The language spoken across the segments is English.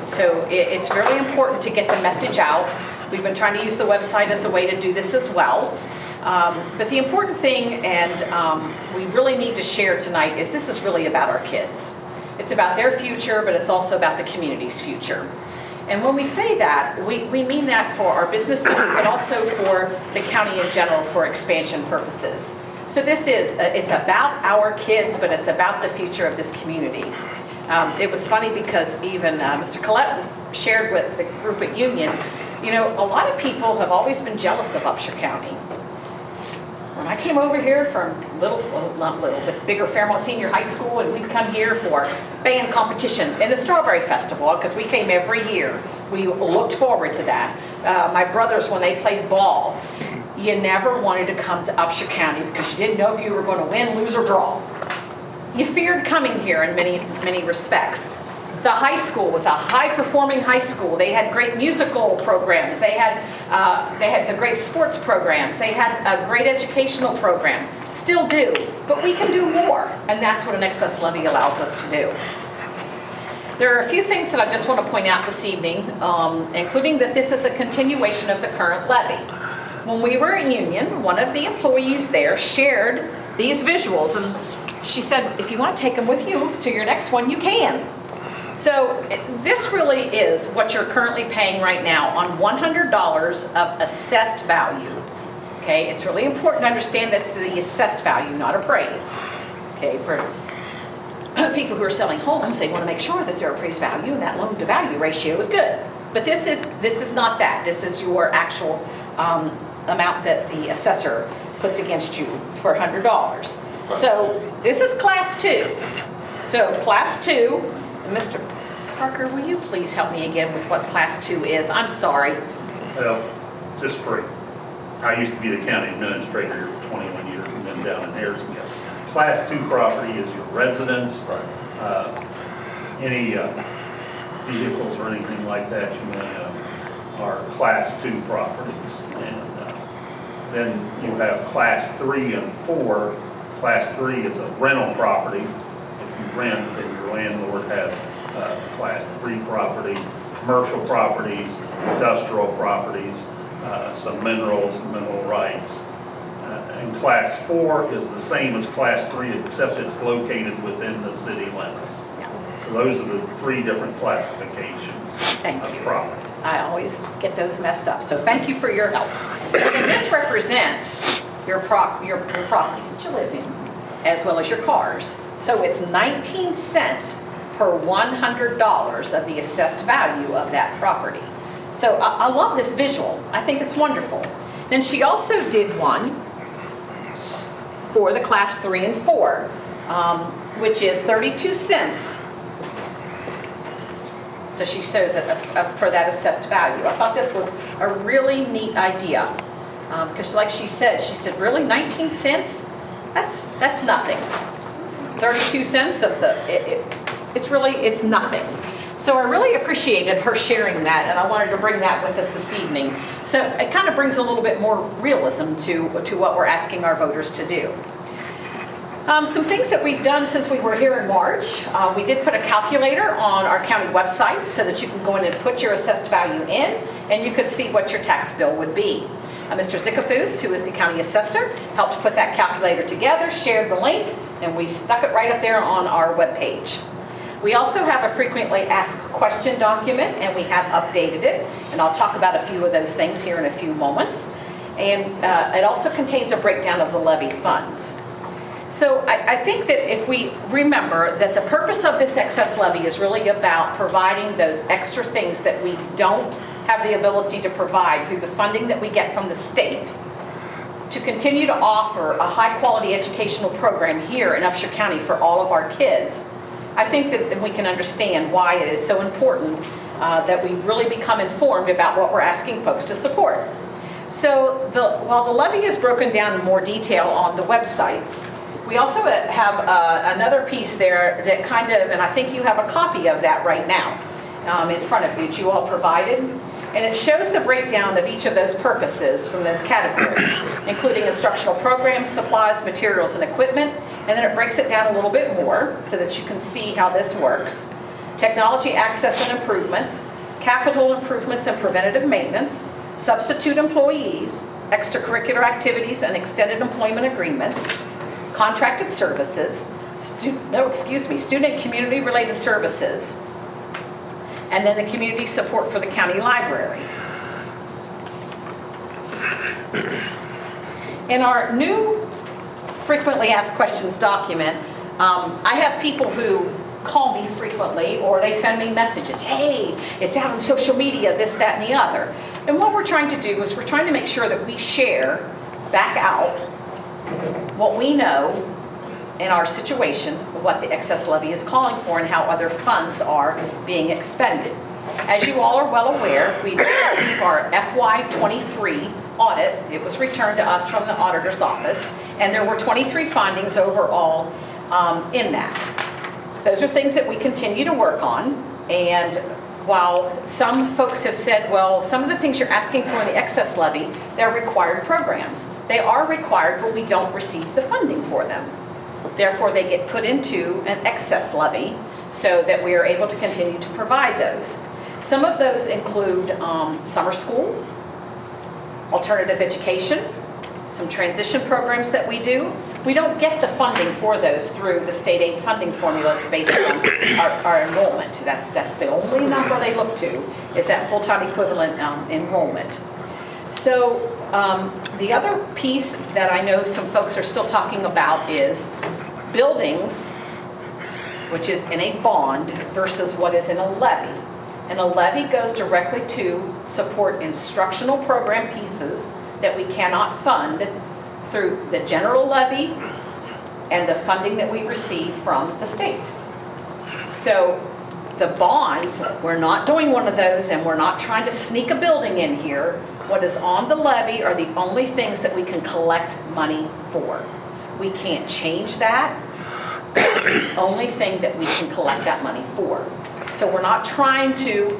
So it's really important to get the message out. We've been trying to use the website as a way to do this as well. But the important thing, and we really need to share tonight, is this is really about our kids. It's about their future, but it's also about the community's future. And when we say that, we mean that for our businesses, but also for the county in general for expansion purposes. So this is, it's about our kids, but it's about the future of this community. It was funny because even Mr. Collette shared with the group at Union, you know, a lot of people have always been jealous of Upshur County. When I came over here from not little, but bigger Fairmont Senior High School, and we'd come here for band competitions and the Strawberry Festival, because we came every year. We looked forward to that. My brothers, when they played ball, you never wanted to come to Upshur County because you didn't know if you were going to win, lose, or draw. You feared coming here in many respects. The high school was a high-performing high school. They had great musical programs. They had the great sports programs. They had a great educational program. Still do, but we can do more, and that's what an excess levy allows us to do. There are a few things that I just want to point out this evening, including that this is a continuation of the current levy. When we were at Union, one of the employees there shared these visuals, and she said, if you want to take them with you to your next one, you can. So this really is what you're currently paying right now on $100 of assessed value. Okay, it's really important to understand that's the assessed value, not appraised. Okay, for people who are selling homes, they want to make sure that their appraised value and that loan to value ratio is good. But this is not that. This is your actual amount that the assessor puts against you for $100. So this is class 2. So class 2. Mr. Parker, will you please help me again with what class 2 is? I'm sorry. Well, just for, I used to be the county administrator for 21 years and then down in Harrison. Class 2 property is your residence, any vehicles or anything like that you may have are class 2 properties. And then you have class 3 and 4. Class 3 is a rental property. If you rent, then your landlord has class 3 property, commercial properties, industrial properties, some minerals and mineral rights. And class 4 is the same as class 3, except it's located within the city limits. So those are the 3 different classifications of property. I always get those messed up, so thank you for your help. And this represents your property that you live in, as well as your cars. So it's 19 cents per $100 of the assessed value of that property. So I love this visual. I think it's wonderful. Then she also did one for the class 3 and 4, which is 32 cents. So she shows it for that assessed value. I thought this was a really neat idea. Because like she said, really 19 cents? That's nothing. 32 cents of it's nothing. So I really appreciated her sharing that, and I wanted to bring that with us this evening. So it kind of brings a little bit more realism to what we're asking our voters to do. Some things that we've done since we were here in March, we did put a calculator on our county website so that you can go in and put your assessed value in, and you could see what your tax bill would be. Mr. Zickafus, who is the county assessor, helped put that calculator together, shared the link, and we stuck it right up there on our webpage. We also have a frequently asked question document, and we have updated it, and I'll talk about a few of those things here in a few moments. And it also contains a breakdown of the levy funds. So I think that if we remember that the purpose of this excess levy is really about providing those extra things that we don't have the ability to provide through the funding that we get from the state, to continue to offer a high-quality educational program here in Upshur County for all of our kids, I think that we can understand why it is so important that we really become informed about what we're asking folks to support. So while the levy is broken down in more detail on the website, we also have another piece there that kind of, and I think you have a copy of that right now in front of you that you all provided. And it shows the breakdown of each of those purposes from those categories, including instructional programs, supplies, materials, and equipment. And then it breaks it down a little bit more so that you can see how this works. technology access and improvements, capital improvements and preventative maintenance, substitute employees, extracurricular activities and extended employment agreements, contracted services, student and community-related services, and then the community support for the county library. In our new frequently asked questions document, I have people who call me frequently or they send me messages, hey, it's out on social media, this, that, and the other. And what we're trying to do is we're trying to make sure that we share back out what we know in our situation, what the excess levy is calling for and how other funds are being expended. As you all are well aware, we did receive our FY23 audit. It was returned to us from the auditor's office, and there were 23 findings overall in that. Those are things that we continue to work on, and while some folks have said, well, some of the things you're asking for in the excess levy, they're required programs. They are required, but we don't receive the funding for them. Therefore, they get put into an excess levy so that we are able to continue to provide those. Some of those include summer school, alternative education, some transition programs that we do. We don't get the funding for those through the state aid funding formula. It's based on our enrollment. That's the only number they look to, is that full-time equivalent enrollment. So the other piece that I know some folks are still talking about is buildings, which is in a bond versus what is in a levy. And a levy goes directly to support instructional program pieces that we cannot fund through the general levy and the funding that we receive from the state. So the bonds, we're not doing one of those, and we're not trying to sneak a building in here. What is on the levy are the only things that we can collect money for. We can't change that. It's the only thing that we can collect that money for. So we're not trying to,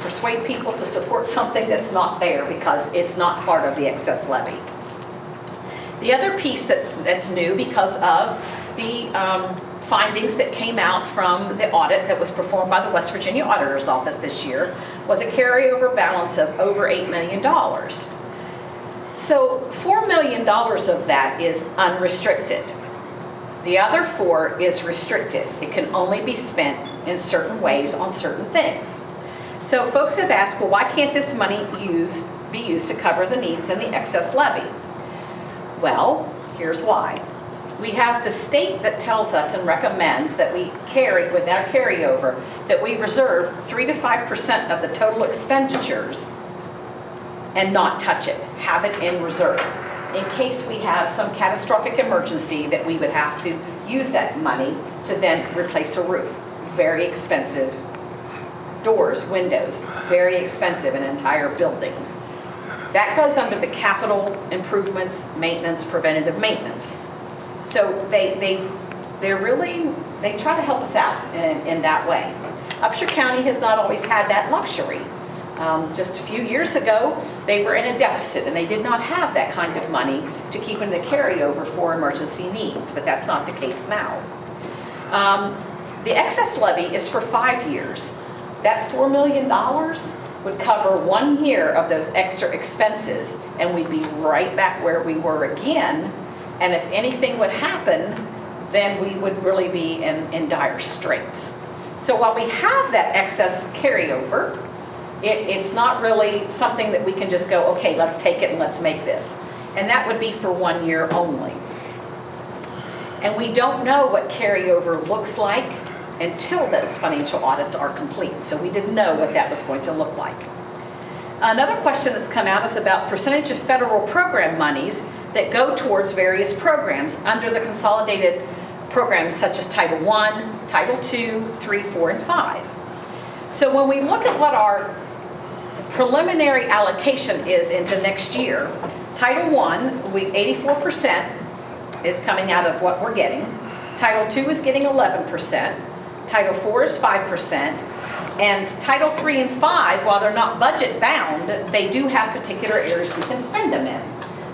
persuade people to support something that's not there because it's not part of the excess levy. The other piece that's new because of the findings that came out from the audit that was performed by the West Virginia Auditor's Office this year was a carryover balance of over $8 million. So $4 million of that is unrestricted. The other 4 is restricted. It can only be spent in certain ways on certain things. So folks have asked, well, why can't this money be used to cover the needs in the excess levy? Well, here's why. We have the state that tells us and recommends that we carry, with our carryover, that we reserve 3 to 5% of the total expenditures and not touch it, have it in reserve, in case we have some catastrophic emergency that we would have to use that money to then replace a roof. Very expensive. Doors, windows, very expensive in entire buildings. That goes under the capital improvements, maintenance, preventative maintenance. So they try to help us out in that way. Upshur County has not always had that luxury. Just a few years ago, they were in a deficit and they did not have that kind of money to keep in the carryover for emergency needs, but that's not the case now. The excess levy is for 5 years. That $4 million would cover 1 year of those extra expenses, and we'd be right back where we were again. And if anything would happen, then we would really be in dire straits. So while we have that excess carryover, it's not really something that we can just go, okay, let's take it and let's make this. And that would be for 1 year only. And we don't know what carryover looks like until those financial audits are complete. So we didn't know what that was going to look like. Another question that's come out is about percentage of federal program monies that go towards various programs under the consolidated programs such as Title I, Title II, 3, 4, and 5. So when we look at what our preliminary allocation is into next year, Title I, 84% is coming out of what we're getting. Title II is getting 11%. Title IV is 5%, and Title III and 5, while they're not budget bound, they do have particular areas we can spend them in.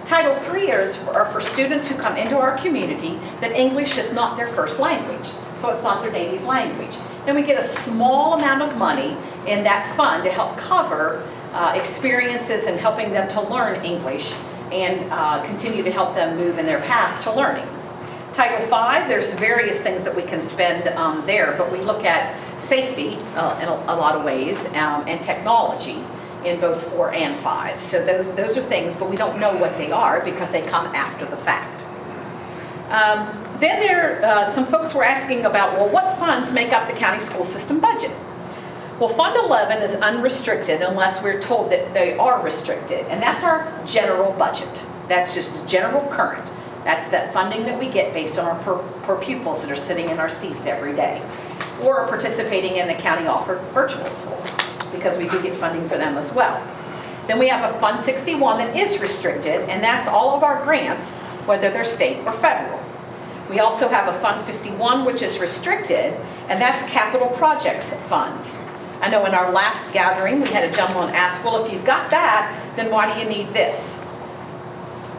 Title III are for students who come into our community that English is not their first language. so it's not their native language. Then we get a small amount of money in that fund to help cover experiences and helping them to learn English and continue to help them move in their path to learning. Title V, there's various things that we can spend there, but we look at safety in a lot of ways and technology in both 4 and 5. So those are things, but we don't know what they are because they come after the fact. Then some folks were asking about, well, what funds make up the county school system budget? Well, Fund 11 is unrestricted unless we're told that they are restricted, and that's our general budget. That's just general current. That's that funding that we get based on our per pupils that are sitting in our seats every day or are participating in the county offered virtual school, because we do get funding for them as well. Then we have a Fund 61 that is restricted, and that's all of our grants, whether they're state or federal. We also have a Fund 51, which is restricted, and that's capital projects funds. I know in our last gathering, we had a gentleman ask, well, if you've got that, then why do you need this?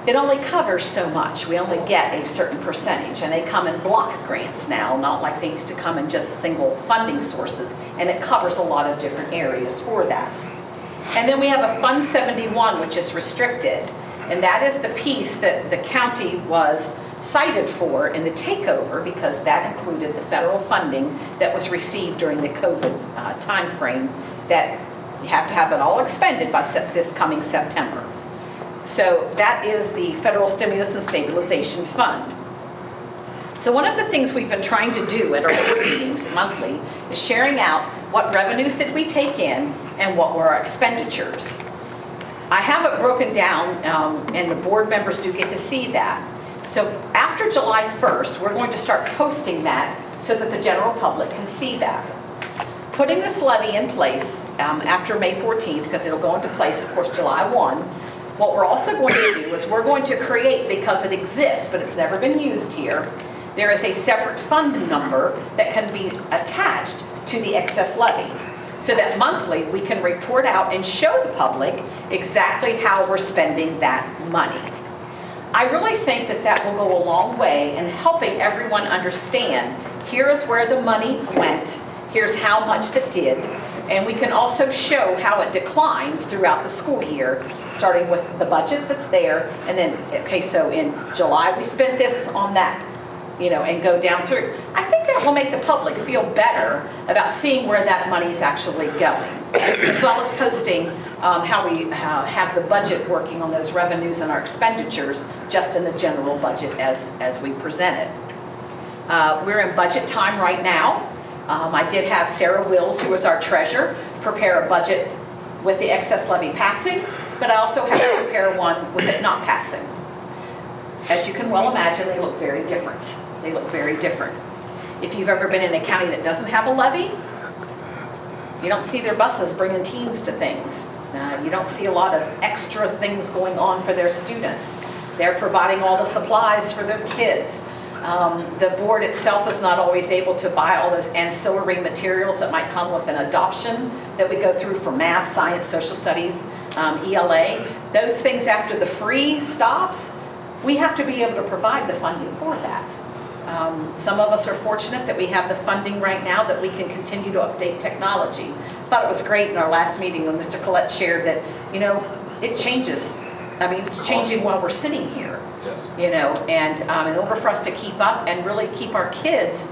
It only covers so much. We only get a certain percentage, and they come in block grants now, not like they used to come in just single funding sources, and it covers a lot of different areas for that. And then we have a Fund 71, which is restricted, and that is the piece that the county was cited for in the takeover, because that included the federal funding that was received during the COVID timeframe, that you have to have it all expended by this coming September. So that is the Federal Stimulus and Stabilization Fund. So one of the things we've been trying to do at our board meetings monthly is sharing out what revenues did we take in and what were our expenditures. I have it broken down, and the board members do get to see that. So after July 1st, we're going to start posting that so that the general public can see that. Putting this levy in place after May 14th, because it'll go into place, of course, July 1, what we're also going to do is we're going to create, because it exists, but it's never been used here, there is a separate fund number that can be attached to the excess levy, so that monthly we can report out and show the public exactly how we're spending that money. I really think that that will go a long way in helping everyone understand, here is where the money went, here's how much that did, and we can also show how it declines throughout the school year, starting with the budget that's there, and then, okay, so in July we spent this on that, and go down through. I think that will make the public feel better about seeing where that money is actually going, as well as posting how we have the budget working on those revenues and our expenditures just in the general budget as we present it. We're in budget time right now. I did have Sarah Wills, who was our treasurer, prepare a budget with the excess levy passing, but I also had to prepare one with it not passing. As you can well imagine, they look very different. They look very different. If you've ever been in a county that doesn't have a levy, you don't see their buses bringing teams to things. You don't see a lot of extra things going on for their students. They're providing all the supplies for their kids. The board itself is not always able to buy all those ancillary materials that might come with an adoption that we go through for math, science, social studies, ELA. Those things after the free stops, we have to be able to provide the funding for that. Some of us are fortunate that we have the funding right now that we can continue to update technology. I thought it was great in our last meeting when Mr. Collette shared that, it changes. I mean, it's changing while we're sitting here. Yes. And in order for us to keep up and really keep our kids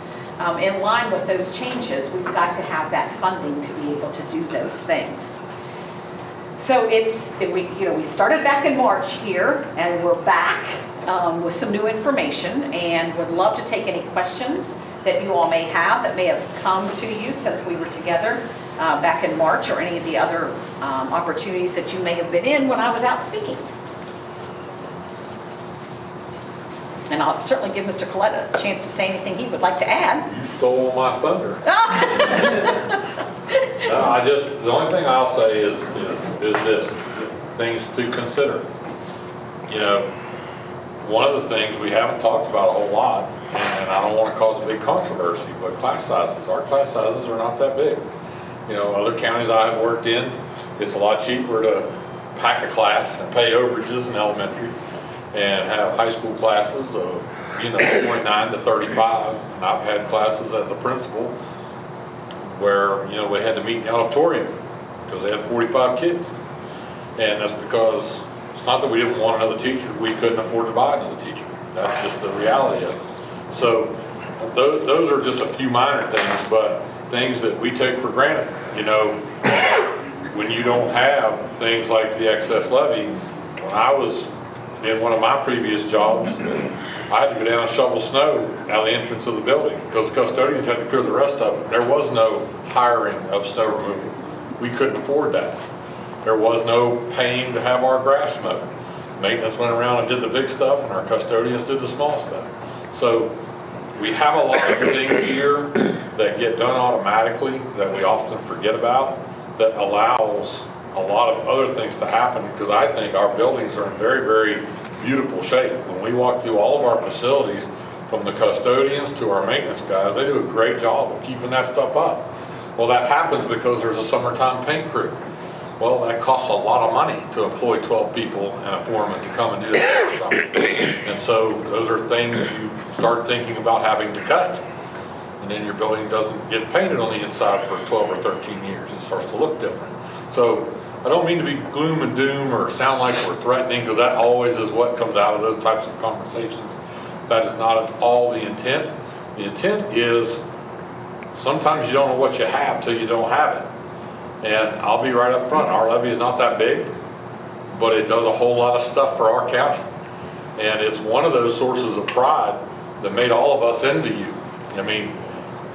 in line with those changes, we've got to have that funding to be able to do those things. So we started back in March here, and we're back with some new information, and would love to take any questions that you all may have that may have come to you since we were together back in March, or any of the other opportunities that you may have been in when I was out speaking. And I'll certainly give Mr. Collette a chance to say anything he would like to add. You stole my thunder. The only thing I'll say is this, things to consider. One of the things we haven't talked about a whole lot, and I don't want to cause a big controversy, but class sizes. Our class sizes are not that big. Other counties I've worked in, it's a lot cheaper to pack a class and pay overages in elementary and have high school classes of 29 to 35. And I've had classes as a principal where, we had to meet in the auditorium because they had 45 kids. And that's because it's not that we didn't want another teacher, we couldn't afford to buy another teacher. That's just the reality of it. So those are just a few minor things, but things that we take for granted. When you don't have things like the excess levy, when I was in one of my previous jobs, I had to go down and shovel snow out of the entrance of the building because the custodians had to clear the rest of it. There was no hiring of snow removal. We couldn't afford that. There was no paying to have our grass mowed. Maintenance went around and did the big stuff, and our custodians did the small stuff. So we have a lot of things here that get done automatically that we often forget about that allows a lot of other things to happen, because I think our buildings are in very, very beautiful shape. When we walk through all of our facilities, from the custodians to our maintenance guys, they do a great job of keeping that stuff up. Well, that happens because there's a summertime paint crew. Well, that costs a lot of money to employ 12 people and a foreman to come and do that for something. And so those are things you start thinking about having to cut. And then your building doesn't get painted on the inside for 12 or 13 years. It starts to look different. So I don't mean to be gloom and doom or sound like we're threatening, because that always is what comes out of those types of conversations. That is not at all the intent. The intent is sometimes you don't know what you have till you don't have it. And I'll be right up front, our levy is not that big, but it does a whole lot of stuff for our county. And it's one of those sources of pride that made all of us envy you. I mean,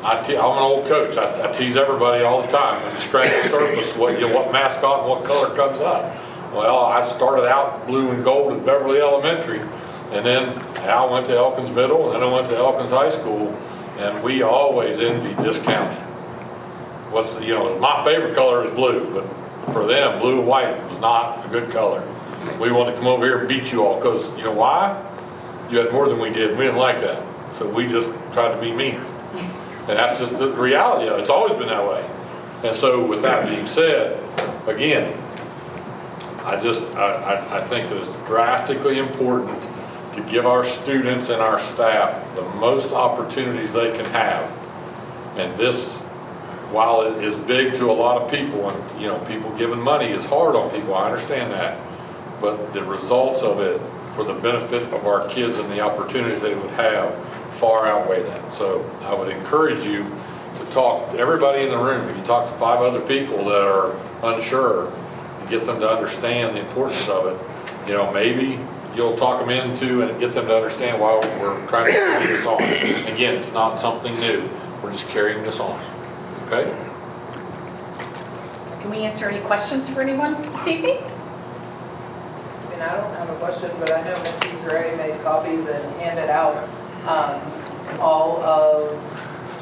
I'm an old coach. I tease everybody all the time. When you scratch the surface, what mascot and what color comes up. Well, I started out blue and gold at Beverly Elementary, and then I went to Elkins Middle, and then I went to Elkins High School, and we always envied this county. My favorite color is blue, but for them, blue and white was not a good color. We wanted to come over here and beat you all, because you know why? You had more than we did. We didn't like that, so we just tried to be meaner. And that's just the reality of it. It's always been that way. And so with that being said, again, I think that it's drastically important to give our students and our staff the most opportunities they can have. And this, while it is big to a lot of people, and people giving money is hard on people, I understand that. But the results of it for the benefit of our kids and the opportunities they would have far outweigh that. So I would encourage you to talk to everybody in the room. If you talk to 5 other people that are unsure, and get them to understand the importance of it, maybe you'll talk them into and get them to understand why we're trying to carry this on. Again, it's not something new. We're just carrying this on. Okay? Can we answer any questions for anyone this evening? I don't have a question, but I know Mrs. Gray made copies and handed out all of,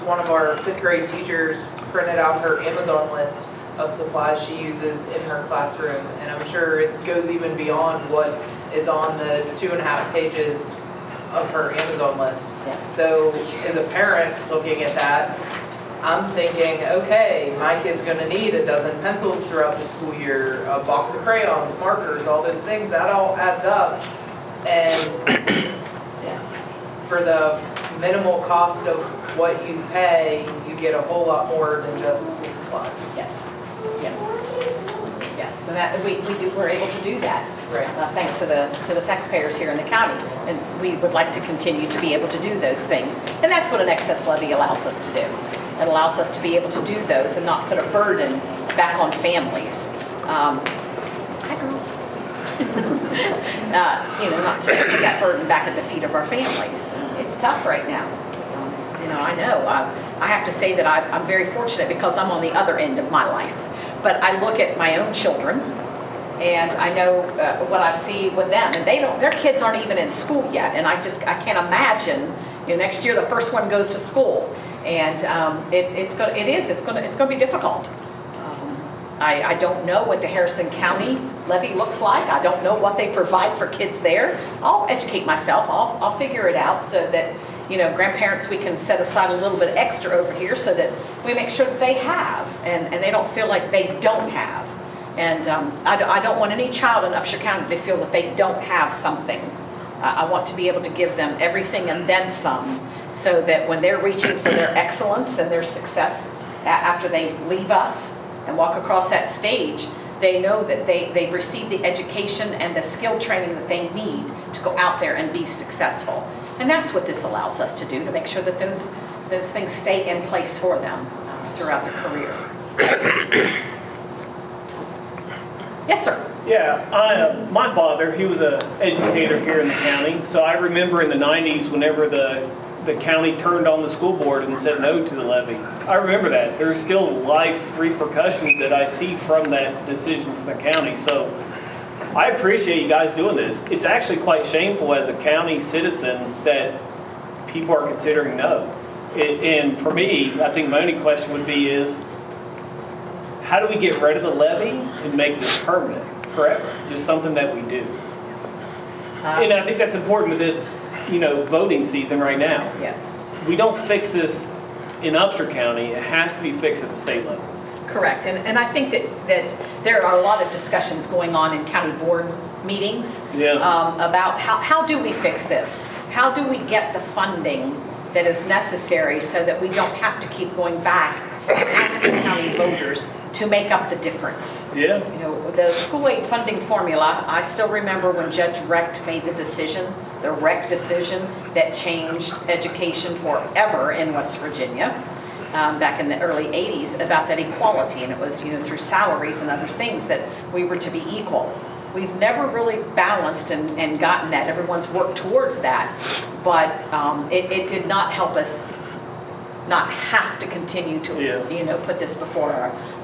one of our 5th grade teachers printed out her Amazon list of supplies she uses in her classroom, and I'm sure it goes even beyond what is on the 2.5 pages of her Amazon list. Yes. So as a parent looking at that, I'm thinking, okay, my kid's gonna need a dozen pencils throughout the school year, a box of crayons, markers, all those things, that all adds up. And for the minimal cost of what you pay, you get a whole lot more than just school supplies. Yes. And that we're able to do that. Right. Thanks to the taxpayers here in the county, and we would like to continue to be able to do those things. And that's what an excess levy allows us to do. It allows us to be able to do those and not put a burden back on families. Hi, girls. Not to put that burden back at the feet of our families. It's tough right now. I know. I have to say that I'm very fortunate because I'm on the other end of my life. But I look at my own children, and I know what I see with them, and their kids aren't even in school yet, and I can't imagine. Next year the first one goes to school, and it's going to be difficult. I don't know what the Harrison County levy looks like. I don't know what they provide for kids there. I'll educate myself. I'll figure it out so that grandparents, we can set aside a little bit extra over here so that we make sure that they have, and they don't feel like they don't have. And I don't want any child in Upshur County to feel that they don't have something I want to be able to give them everything and then some, so that when they're reaching for their excellence and their success after they leave us and walk across that stage, they know that they've received the education and the skill training that they need to go out there and be successful. And that's what this allows us to do, to make sure that those things stay in place for them throughout their career. Yes, sir. Yeah, my father, he was an educator here in the county. So I remember in the 90s, whenever the county turned on the school board and said no to the levy. I remember that. There's still life repercussions that I see from that decision from the county. So I appreciate you guys doing this. It's actually quite shameful as a county citizen that people are considering no. And for me, I think my only question would be is, how do we get rid of the levy and make this permanent forever? Just something that we do. And I think that's important to this, voting season right now. Yes. We don't fix this in Upshur County. It has to be fixed at the state level. Correct, and I think that there are a lot of discussions going on in county board meetings about how do we fix this? How do we get the funding that is necessary so that we don't have to keep going back and asking county voters to make up the difference? Yeah. The school aid funding formula, I still remember when Judge Recht made the decision, the Recht decision that changed education forever in West Virginia. Back in the early 80s, about that equality, and it was through salaries and other things that we were to be equal. We've never really balanced and gotten that. Everyone's worked towards that, but it did not help us not have to continue to put this before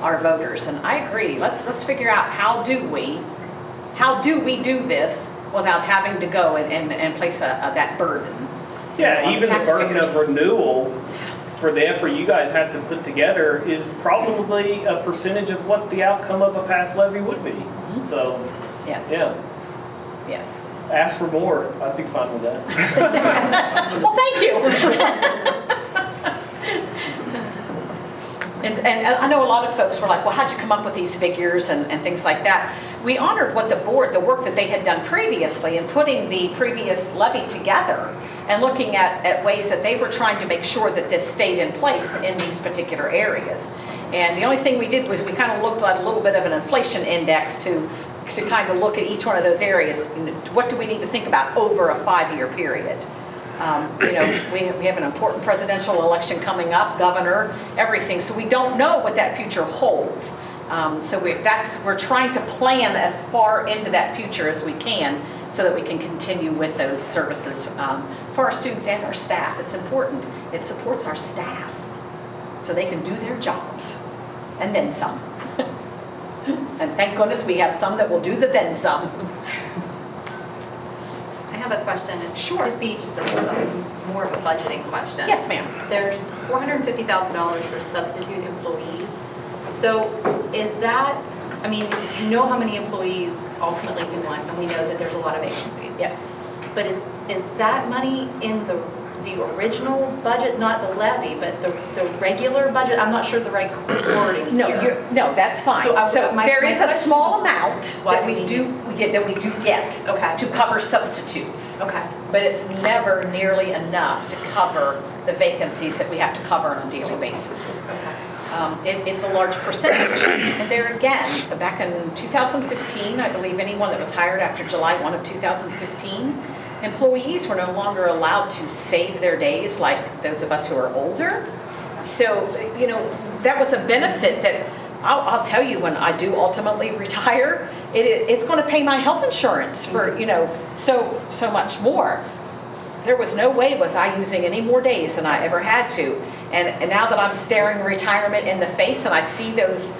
our voters. And I agree. Let's figure out how do we do this without having to go and place that burden. Yeah, on even the burden taxpayers. of renewal for the effort you guys have to put together is probably a percentage of what the outcome of a past levy would be. So, Yes. yeah, Yes. ask for more. I'd be fine with that. Well, thank you. And I know a lot of folks were like, well, how'd you come up with these figures and things like that? We honored what the work that they had done previously in putting the previous levy together and looking at ways that they were trying to make sure that this stayed in place in these particular areas. And the only thing we did was we kind of looked at a little bit of an inflation index to kind of look at each one of those areas. What do we need to think about over a 5-year period? We have an important presidential election coming up, governor, everything. So we don't know what that future holds. So we're trying to plan as far into that future as we can so that we can continue with those services for our students and our staff. It's important. It supports our staff so they can do their jobs and then some. And thank goodness we have some that will do the then some. I have a question. It Sure. could be just a little bit more of a budgeting question. Yes, ma'am. There's $450,000 for substitute employees. So is that, you know how many employees ultimately we want, and we know that there's a lot of vacancies. Yes. But is that money in the original budget, not the levy, but the regular budget? I'm not sure the right wording here. No, that's fine. So my there is a question small is amount why that we we need do get Okay. to cover substitutes. Okay. But it's never nearly enough to cover the vacancies that we have to cover on a daily basis. Okay. It's a large percentage. And there again, back in 2015, I believe anyone that was hired after July 1 of 2015, employees were no longer allowed to save their days like those of us who are older. So, that was a benefit that I'll tell you, when I do ultimately retire, it's going to pay my health insurance for, so much more. There was no way was I using any more days than I ever had to. And now that I'm staring retirement in the face and I see those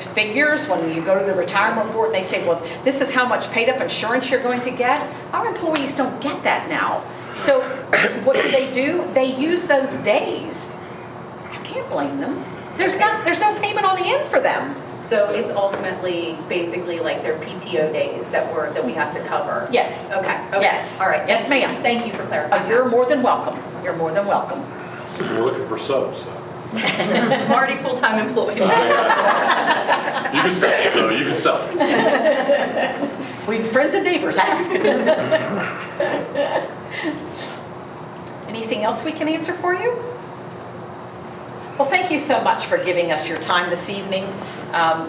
figures when you go to the retirement board and they say, well, this is how much paid up insurance you're going to get. Our employees don't get that now. So what do? They use those days. I can't blame them. There's no payment on the end for them. So it's ultimately basically like their PTO days that we have to cover? Yes. Okay. Yes. All right. Yes, ma'am. Thank you for clarifying. You're more than welcome. You're more than welcome. You're looking for subs, so. I'm already full-time employed. You can sell it, though, you can sell it. We, friends and neighbors ask. Anything else we can answer for you? Well, thank you so much for giving us your time this evening.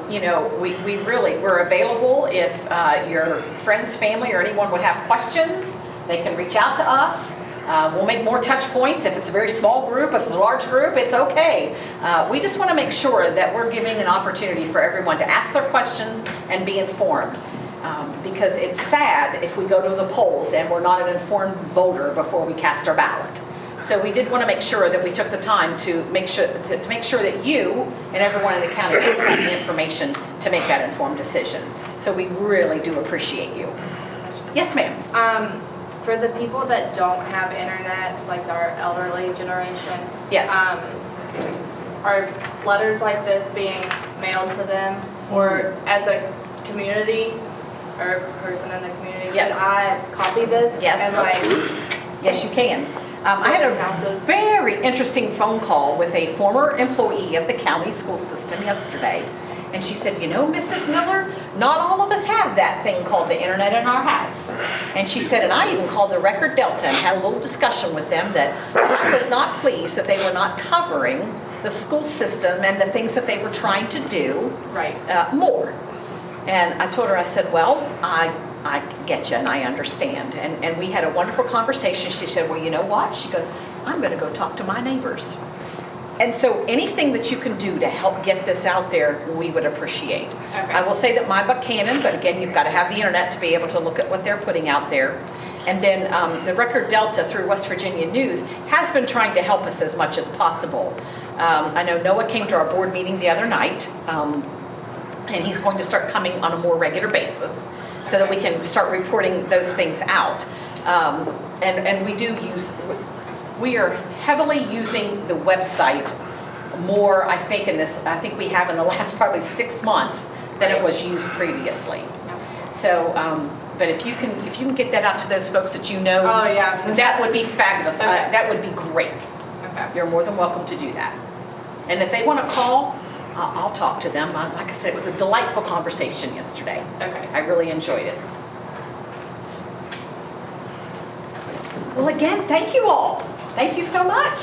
You know, we're available if your friends, family, or anyone would have questions, they can reach out to us. We'll make more touch points. If it's a very small group, if it's a large group, it's okay. We just want to make sure that we're giving an opportunity for everyone to ask their questions and be informed. Because it's sad if we go to the polls and we're not an informed voter before we cast our ballot. So we did want to make sure that we took the time to make sure that you and everyone in the county gets the information to make that informed decision. So we really do appreciate you. Yes, ma'am. For the people that don't have internet, like our elderly generation. Yes. Are letters like this being mailed to them, or as a community or a person in the community? Yes. Can I copy this? Yes. And like, Yes, you can. I had a very interesting phone call with a former employee of the county school system yesterday. And she said, you know, Mrs. Miller, not all of us have that thing called the internet in our house. And she said, and I even called the Record Delta and had a little discussion with them that I was not pleased that they were not covering the school system and the things that they were trying to do more. And I told her, I said, well, I get you and I understand. And we had a wonderful conversation. She said, well, you know what? She goes, I'm going to go talk to my neighbors. And so anything that you can do to help get this out there, we would appreciate. Okay. I will say that my Buchanan, but again, you've got to have the internet to be able to look at what they're putting out there. And then the Record Delta through West Virginia News has been trying to help us as much as possible. I know Noah came to our board meeting the other night, and he's going to start coming on a more regular basis so that we can start reporting those things out. And we are heavily using the website more, I think we have in the last probably 6 months than it was used previously. So, but if you can get that out to those folks that you know, oh yeah, that would be fabulous. Okay. That would be great. okay. You're more than welcome to do that. And if they want to call, I'll talk to them. Like I said, it was a delightful conversation yesterday. Okay. I really enjoyed it. Well, again, thank you all. Thank you so much.